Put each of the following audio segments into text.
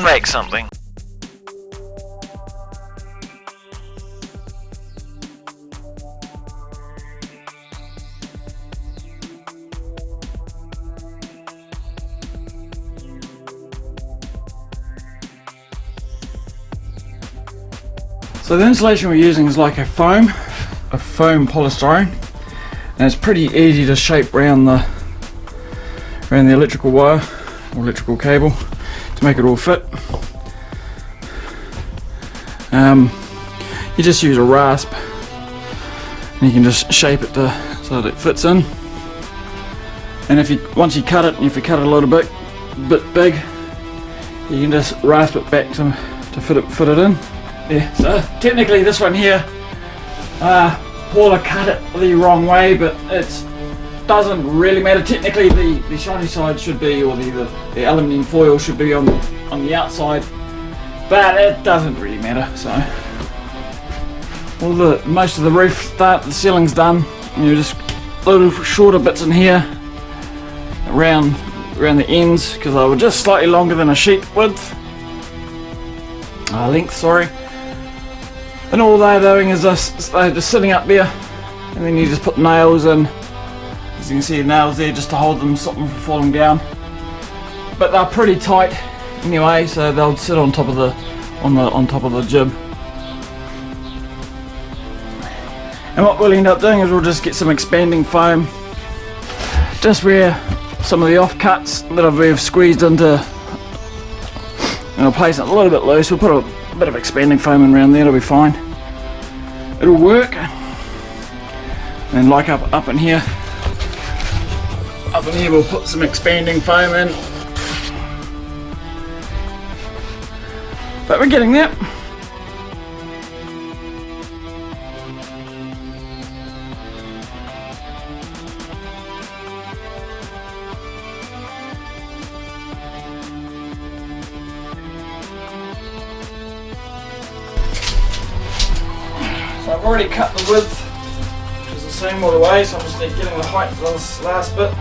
and make something. So the insulation we're using is like a foam polystyrene, and it's pretty easy to shape around the electrical wire or electrical cable to make it all fit. You just use a rasp and you can just shape it so that it fits in. And once you cut it, if you cut it a little bit big, you can just rasp it back to fit it in. Yeah, so technically this one here, Paula cut it the wrong way, but it doesn't really matter. Technically the shiny side should be, or the aluminium foil should be on the outside, but it doesn't really matter. So most of the roof the ceiling's done. Just little shorter bits in here around the ends, because they were just slightly longer than a sheet length, sorry. And all they're doing is they're just sitting up there, and then you just put nails in. As you can see, nails there just to hold them, stop them from falling down. But they're pretty tight anyway, so they'll sit on top of the jib. And what we'll end up doing is we'll just get some expanding foam, just where some of the offcuts that we've squeezed into, and I'll place it a little bit loose. We'll put a bit of expanding foam in around there, it'll be fine. It'll work. And like up in here we'll put some expanding foam in. But we're getting there. So I've already cut the width, which is the same all the way, so I'm just getting the height for this last bit.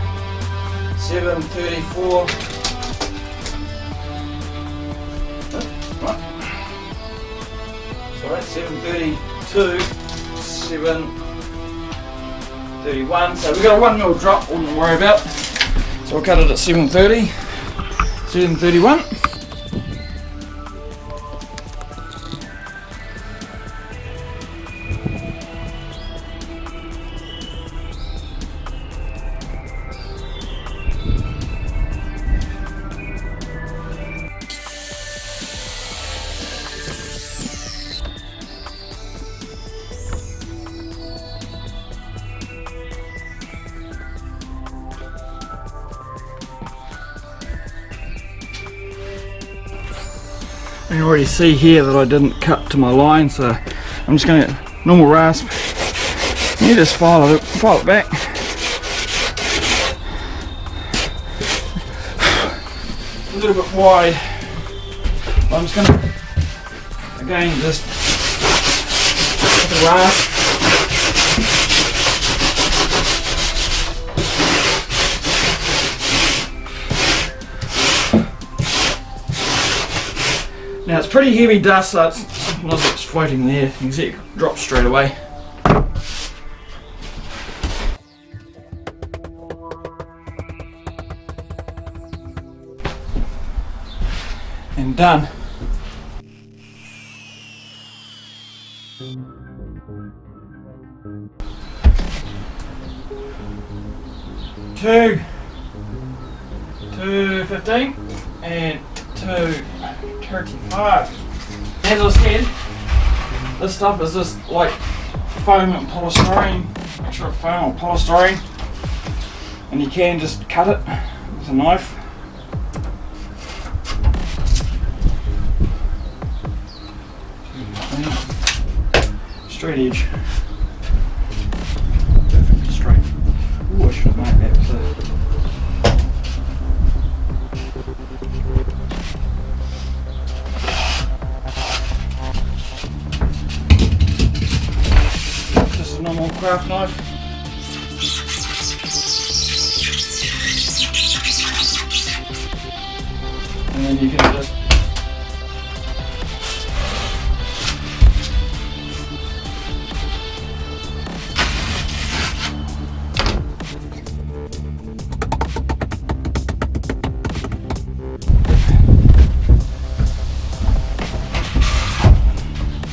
734. Sorry, 732, 731. So we've got a 1mm drop, we won't worry about. So we'll cut it at 730, 731. You can already see here that I didn't cut to my line, so I'm just going to normal rasp. You just file it back. A little bit wide. I'm just going to again just with the rasp. Now it's pretty heavy dust, so it's not as it's floating there. You can see it drops straight away. And done. Two 215 and 235. As I said, this stuff is just like foam and polystyrene, mixture of foam or polystyrene, and you can just cut it with a knife. Straight edge. Perfectly straight. Ooh, I should have made that with just a normal craft knife. And then you can just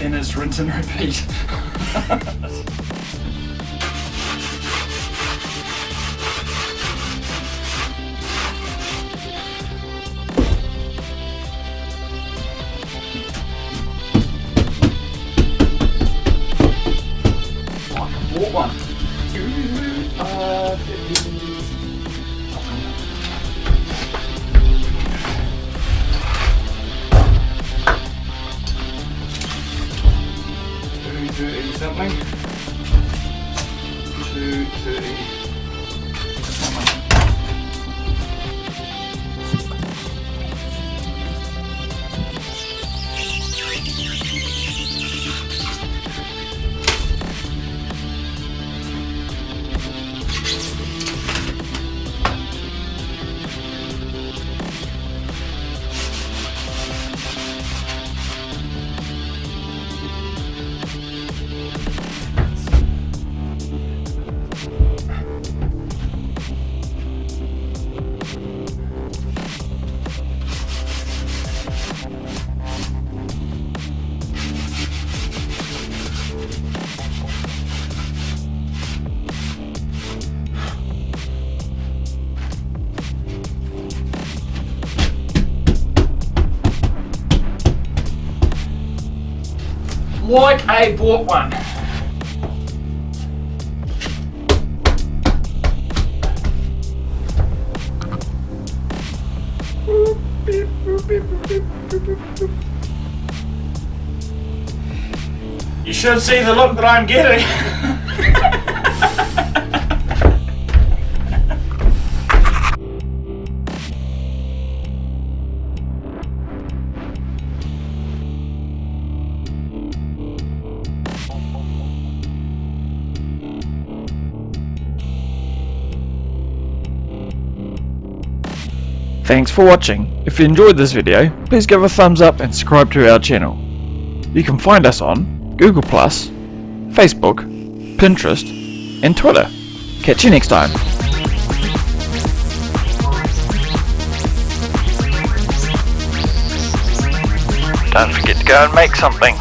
and it's rinse and repeat. Bought one. $230 something. $230 something. Like I bought one. You should see the look that I'm getting. Thanks for watching. If you enjoyed this video, please give a thumbs up and subscribe to our channel. You can find us on Google+, Facebook, Pinterest and Twitter. Catch you next time. Don't forget to go and make something.